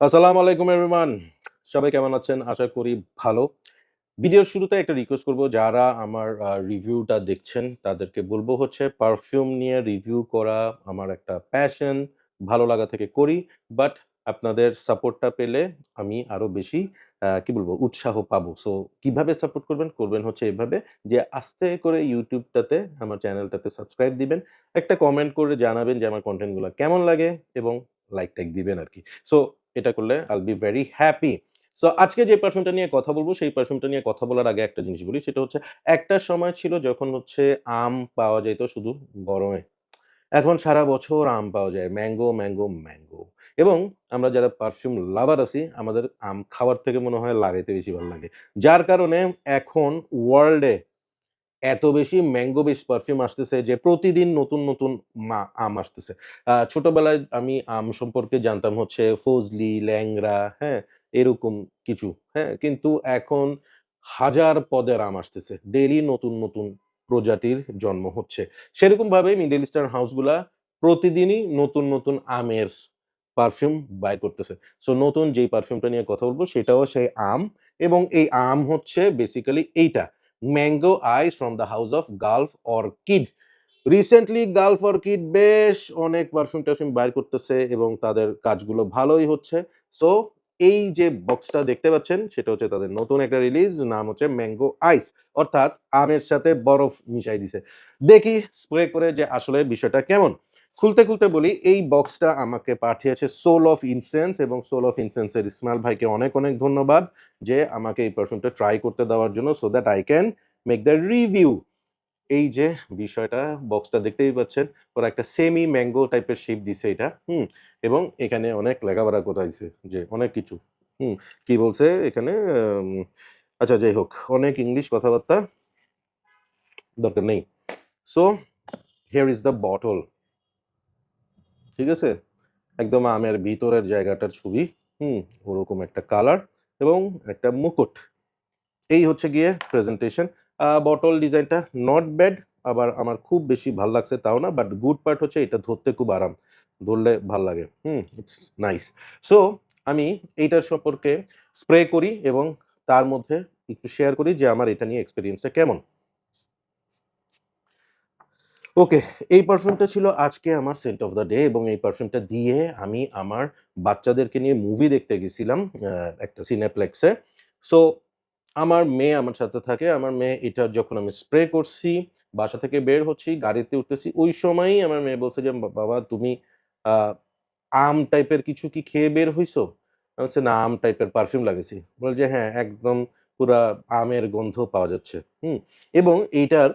আসসালামু আলাইকুম এভরিওয়ান। সবাই কেমন আছেন? আশা করি ভালো। ভিডিওর শুরুতে একটা রিকোয়েস্ট করব যারা আমার রিভিউটা দেখছেন তাদেরকে বলব হচ্ছে পারফিউম নিয়ে রিভিউ করা আমার একটা প্যাশন, ভালো লাগা থেকে করি। বাট আপনাদের সাপোর্টটা পেলে আমি আরো বেশি কি বলবো উৎসাহ পাবো। সো কিভাবে সাপোর্ট করবেন? করবেন হচ্ছে এভাবে যে আস্তে করে YouTube টাতে আমার চ্যানেলটাতে সাবস্ক্রাইব দিবেন। একটা কমেন্ট করে জানাবেন যে আমার কনটেন্ট গুলা কেমন লাগে এবং লাইক-টাইক দিবেন আরকি। সো এটা করলে I'll be very happy. So আজকে যে পারফিউমটা নিয়ে কথা বলব, সেই পারফিউমটা নিয়ে কথা বলার আগে একটা জিনিস বলি। সেটা হচ্ছে একটা সময় ছিল যখন হচ্ছে আম পাওয়া যাইত শুধু গরমে। এখন সারা বছর আম পাওয়া যায়। Mango, mango, mango. এবং আমরা যারা পারফিউম লাভার আছি, আমাদের আম খাওয়ার থেকে মনে হয় লাগাইতে বেশি ভাল লাগে। যার কারণে এখন ওয়ার্লডে এত বেশি ম্যাঙ্গো বেসড পারফিউম আসতেছে যে প্রতিদিন নতুন, নতুন আম আসতেছে। ছোটবেলায় আমি আম সম্পর্কে জানতাম হচ্ছে ফজলি, ল্যাংড়া, হ্যাঁ? এরকম কিছু, হ্যাঁ? কিন্তু এখন হাজার পদের আম আসতেছে। ডেইলি নতুন, নতুন প্রজাতির জন্ম হচ্ছে। সেরকমভাবে মিডল ইস্টার্ন হাউসগুলা প্রতিদিনই নতুন, নতুন আমের পারফিউম বাইর করতেছে। সো নতুন যেই পারফিউমটা নিয়ে কথা বলব সেটাও সেই আম এবং এই আম হচ্ছে বেসিক্যালি এইটা। Mango ice from the house of Gulf Orchid. Recently Gulf Orchid বেশ অনেক পারফিউম-টারফিউম বাইর করতেছে এবং তাদের কাজগুলো ভালোই হচ্ছে। সো এই যে বক্সটা দেখতে পাচ্ছেন সেটা হচ্ছে তাদের নতুন একটা রিলিজ। নাম হচ্ছে ম্যাঙ্গো আইস। অর্থাৎ আমের সাথে বরফ মিশাই দিছে। দেখি স্প্রে করে যে আসলে বিষয়টা কেমন? খুলতে, খুলতে বলি এই বক্সটা আমাকে পাঠিয়েছে সোল অফ ইনসেন্স এবং সোল অফ ইনসেন্স এর ইসমাইল ভাইকে অনেক, অনেক ধন্যবাদ যে আমাকে এই পারফিউমটা ট্রাই করতে দেওয়ার জন্য so that I can make the review. এই যে বিষয়টা বক্সটা দেখতেই পাচ্ছেন। ওরা একটা সেমি ম্যাঙ্গো টাইপের শেপ দিছে এটা। এবং এখানে অনেক লেখাপড়া করাইছে যে অনেক কিছু। হুম? কি বলছে এখানে আচ্ছা যাই হোক অনেক ইংলিশ কথাবার্তা দরকার নেই। So here is the bottle. ঠিক আছে? একদম আমের ভিতরের জায়গাটার ছবি। হুম? ওরকম একটা কালার এবং একটা মুকুট। এই হচ্ছে গিয়ে প্রেজেন্টেশন। বটল ডিজাইনটা নট ব্যাড। আবার আমার খুব বেশি ভাল লাগছে তাও না। বাট গুড পার্ট হচ্ছে এটা ধরতে খুব আরাম। ধরলে ভাল লাগে। It's nice. সো আমি এইটার সম্পর্কে স্প্রে করি এবং তার মধ্যে একটু শেয়ার করি যে আমার এটা নিয়ে এক্সপেরিয়েন্সটা কেমন। ওকে, এই পারফিউমটা ছিল আজকে আমার সেন্ট অফ দ্য ডে এবং এই পারফিউমটা দিয়ে আমি আমার বাচ্চাদেরকে নিয়ে মুভি দেখতে গেছিলাম একটা সিনেপ্লেক্সে। সো আমার মেয়ে আমার সাথে থাকে। আমার মেয়ে এটা যখন আমি স্প্রে করছি, বাসা থেকে বের হচ্ছি, গাড়িতে উঠতেছি, ওই সময়ই আমার মেয়ে বলছে যে, বাবা তুমি আ আম টাইপের কিছু কি খেয়ে বের হইছো?" আমি বলছি, "না, আম টাইপের পারফিউম লাগাইছি।" বলে যে, "হ্যাঁ, একদম পুরা আমের গন্ধ পাওয়া যাচ্ছে।" এবং এইটার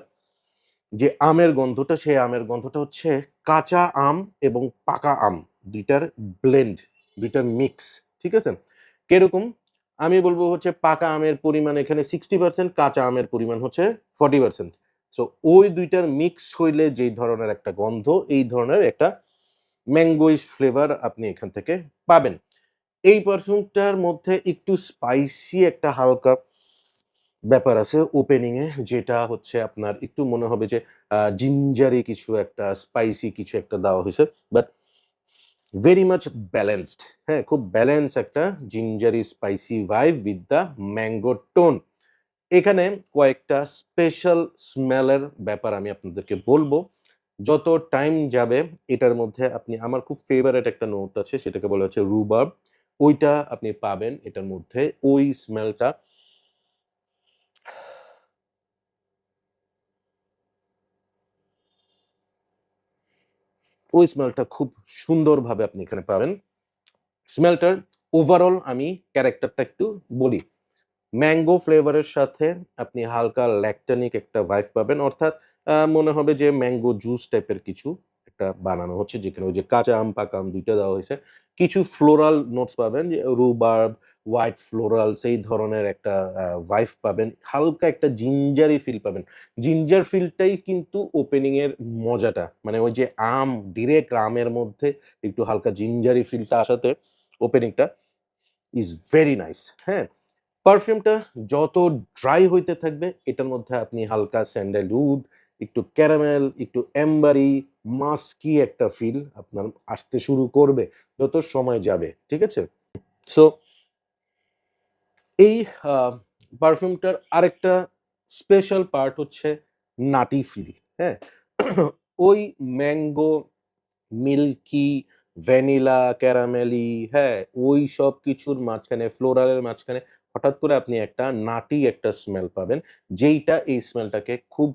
যে আমের গন্ধটা, সেই আমের গন্ধটা হচ্ছে কাঁচা আম এবং পাকা আম ২ টার ব্লেন্ড, ২ টার মিক্স। ঠিক আছে? কিরকম? আমি বলব হচ্ছে পাকা আমের পরিমাণ এখানে 60% কাঁচা আমের পরিমাণ হচ্ছে 40%। সো ওই ২ টার মিক্স হইলে যেই ধরনের একটা গন্ধ, এই ধরনের একটা ম্যাঙ্গোইশ ফ্লেভার আপনি এখান থেকে পাবেন। এই পারফিউমটার মধ্যে একটু স্পাইসি একটা হালকা ব্যাপার আছে ওপেনিং এ যেটা হচ্ছে আপনার একটু মনে হবে যে জিঞ্জারি কিছু একটা স্পাইসি কিছু একটা দেওয়া হইছে। But very much balanced. হ্যাঁ? খুব ব্যালেন্স একটা gingery spicy vibe with the mango tone. এখানে কয়েকটা স্পেশাল স্মেল এর ব্যাপার আমি আপনাদেরকে বলব। যত টাইম যাবে এটার মধ্যে আপনি আমার খুব ফেভারাইট একটা নোট আছে সেটাকে বলা হচ্ছে রুবার্ব। ওইটা আপনি পাবেন এটার মধ্যে। ওই স্মেলটা ওই স্মেলটা খুব সুন্দরভাবে আপনি এখানে পাবেন। স্মেলটার ওভারঅল আমি ক্যারেক্টারটা একটু বলি। ম্যাঙ্গো ফ্লেভারের সাথে আপনি হালকা ল্যাকটানিক একটা ভাইব পাবেন। অর্থাৎ মনে হবে যে ম্যাঙ্গো জুস টাইপের কিছু একটা বানানো হচ্ছে যেখানে ওই যে কাঁচা আম, পাকা আম ২ টা দেওয়া হইছে। কিছু ফ্লোরাল নোটস পাবেন যে রুবার্ব, হোয়াইট ফ্লোরালস এই ধরনের একটা ভাইব পাবেন। হালকা একটা জিঞ্জারি ফিল পাবেন। জিঞ্জার ফিলটাই কিন্তু ওপেনিং এর মজাটা। মানে ওই যে আম, ডিরেক্ট আমের মধ্যে একটু হালকা জিঞ্জারি ফিলটা আসাতে ওপেনিংটা ইস ভেরি নাইস। হ্যাঁ? পারফিউমটা যত ড্রাই হইতে থাকবে এটার মধ্যে আপনি হালকা স্যান্ডালউড, একটু ক্যারামেল, একটু এম্বারি, মাস্কি একটা ফিল আপনার আসতে শুরু করবে যত সময় যাবে। ঠিক আছে? সো এই পারফিউমটার আরেকটা স্পেশাল পার্ট হচ্ছে নাটি ফিল, হ্যাঁ? ওই ম্যাঙ্গো, মিল্কি, ভ্যানিলা, ক্যারামেলি, হ্যাঁ? ওই সব কিছুর মাঝখানে, ফ্লোরালের মাঝখানে হঠাৎ করে আপনি একটা নাটি একটা স্মেল পাবেন, যেইটা এই স্মেলটাকে খুব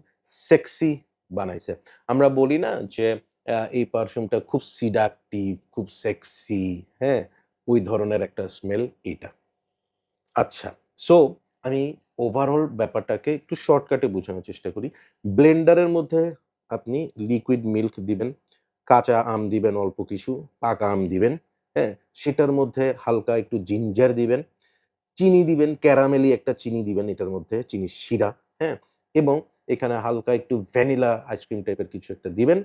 সেক্সি বানাইছে। আমরা বলি না যে এই পারফিউমটা খুব সিডাকটিভ, খুব সেক্সি, হ্যাঁ? ওই ধরনের একটা স্মেল এইটা। আচ্ছা। সো আমি ওভারঅল ব্যাপারটাকে একটু শর্টকাটে বোঝানোর চেষ্টা করি। ব্লেন্ডারের মধ্যে আপনি লিকুইড মিল্ক দিবেন, কাঁচা আম দিবেন অল্প কিছু, পাকা আম দিবেন, হ্যাঁ? সেটার মধ্যে হালকা একটু জিঞ্জার দিবেন, চিনি দিবেন, ক্যারামেলি একটা চিনি দিবেন এটার মধ্যে, চিনির শিরা, হ্যাঁ? এবং এখানে হালকা একটু ভ্যানিলা আইসক্রিম টাইপের কিছু একটা দিবেন।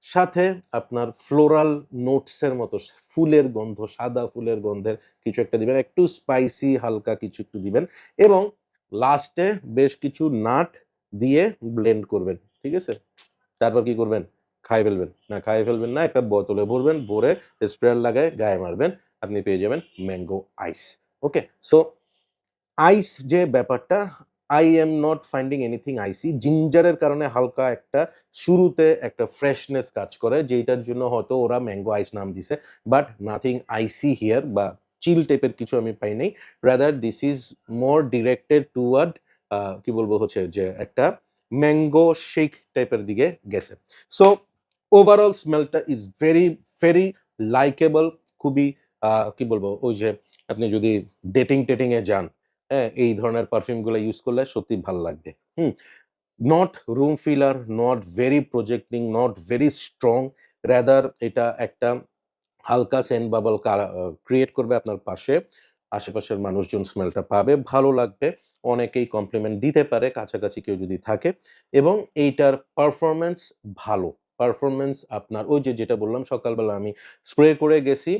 সাথে আপনার ফ্লোরাল নোটস এর মতো ফুলের গন্ধ, সাদা ফুলের গন্ধের কিছু একটা দিবেন। একটু স্পাইসি হালকা কিছু একটু দিবেন এবং লাস্টে বেশ কিছু নাট দিয়ে ব্লেন্ড করবেন। ঠিক আছে? তারপর কি করবেন? খাইয়ে ফেলবেন। না খাইয়ে ফেলবেন না, একটা বোতলে ভরবেন, ভরে স্প্রেয়ার লাগায় গায়ে মারবেন। আপনি পেয়ে যাবেন ম্যাঙ্গো আইস। ওকে? সো আইস যে ব্যাপারটা, I am not finding anything icy. জিঞ্জারের কারণে হালকা একটা শুরুতে একটা ফ্রেশনেস কাজ করে, যেইটার জন্য হয়তো ওরা ম্যাঙ্গো আইস নাম দিছে। বাট নাথিং আইসি হিয়ার বা চিল টাইপের কিছু আমি পাই নাই। Rather this is more directed toward কি বলবো হচ্ছে যে একটা ম্যাঙ্গো শেক টাইপের দিকে গেছে। সো ওভারঅল স্মেলটা ইজ ভেরি, ভেরি লাইকেবল। খুবই কি বলবো ওই যে আপনি যদি ডেটিং-টেটিং এ যান, হ্যাঁ? এই ধরনের পারফিউম গুলা ইউজ করলে সত্যিই ভাল লাগবে। Hmm? Not room filler, not very projecting, not very strong. Rather এটা একটা হালকা সেন্ট বাবল ক্রিয়েট করবে আপনার পাশে। আশেপাশের মানুষজন স্মেলটা পাবে, ভালো লাগবে। অনেকেই কমপ্লিমেন্ট দিতে পারে কাছাকাছি কেউ যদি থাকে এবং এইটার পারফরম্যান্স ভালো। পারফরম্যান্স আপনার ওই যে যেটা বললাম সকালবেলা আমি স্প্রে করে গেছি।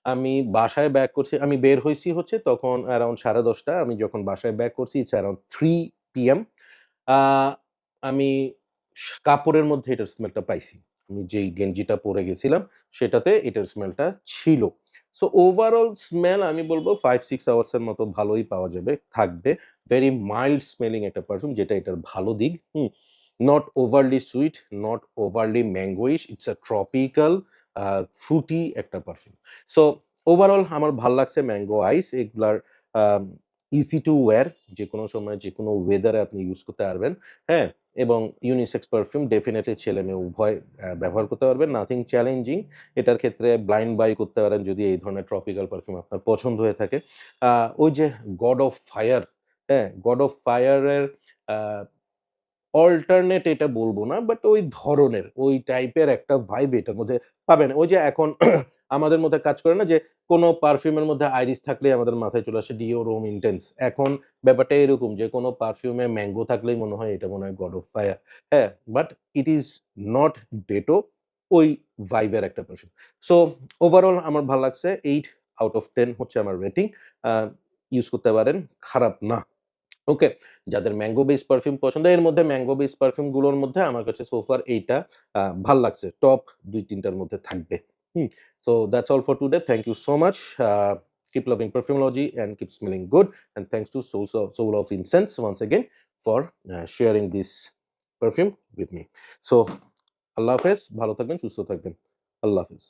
আমি বাসায় ব্যাক করছি। আমি বের হইছি হচ্ছে তখন অ্যারাউন্ড 10:30 আমি যখন বাসায় ব্যাক করছি ইটস অ্যারাউন্ড 3 পিএম। আ আমি কাপড়ের মধ্যে এটার স্মেলটা পাইছি। আমি যেই গেঞ্জিটা পরে গেছিলাম সেটাতে এটার স্মেলটা ছিল। সো ওভারঅল স্মেল আমি বলব 5-6 আওয়ার্স এর মতো ভালোই পাওয়া যাবে, থাকবে। ভেরি মাইল্ড স্মেলিং একটা পারফিউম যেটা এটার ভালো দিক। Hmm? Not overly sweet, not overly mangoish. It's a tropical a fruity একটা পারফিউম। সো ওভারঅল আমার ভাল লাগছে ম্যাঙ্গো আইস। এগুলার আম ইজি টু ওয়্যার। যেকোনো সময় যেকোনো ওয়েদারে আপনি ইউজ করতে পারবেন। হ্যাঁ? এবং ইউনিসেক্স পারফিউম ডেফিনিটলি ছেলে-মেয়ে উভয় ব্যবহার করতে পারবেন। Nothing challenging. এটার ক্ষেত্রে ব্লাইন্ড বাই করতে পারেন যদি এই ধরনের ট্রপিক্যাল পারফিউম আপনার পছন্দ হয়ে থাকে। আ ওই যে 'গড অফ ফায়ার', হ্যাঁ? 'গড অফ ফায়ার' এর আ অল্টারনেট এটা বলব না, বাট ওই ধরনের, ওই টাইপের একটা ভাইব এটার মধ্যে পাবেন। ওই যে এখন আমাদের মধ্যে কাজ করে না যে, কোন পারফিউমের মধ্যে আইরিস থাকলেই আমাদের মাথায় চলে আসে 'ডিও রোম ইনটেন্স'। এখন ব্যাপারটা এরকম যে, কোন পারফিউমে ম্যাঙ্গো থাকলেই মনে হয় এটা মনে হয় 'গড অফ ফায়ার'। হ্যাঁ? বাট ইট ইস নট ডেটো, ওই ভাইবের একটা পারফিউম। সো ওভারঅল আমার ভাল লাগছে। 8 আউট অফ 10 হচ্ছে আমার রেটিং। আ ইউজ করতে পারেন, খারাপ না। ওকে? যাদের ম্যাঙ্গো বেসড পারফিউম পছন্দ, এর মধ্যে ম্যাঙ্গো বেসড পারফিউম গুলোর মধ্যে আমার কাছে সো ফার এইটা ভাল লাগছে। টপ ২-৩ টার মধ্যে থাকবে। Hmm? So that's all for today. Thank you so much. Keep loving Perfumology and keep smelling good. And thanks to Soul of Incense once again for sharing this perfume with me. So আল্লাহ হাফেজ। ভালো থাকবেন, সুস্থ থাকবেন। আল্লাহ হাফেজ।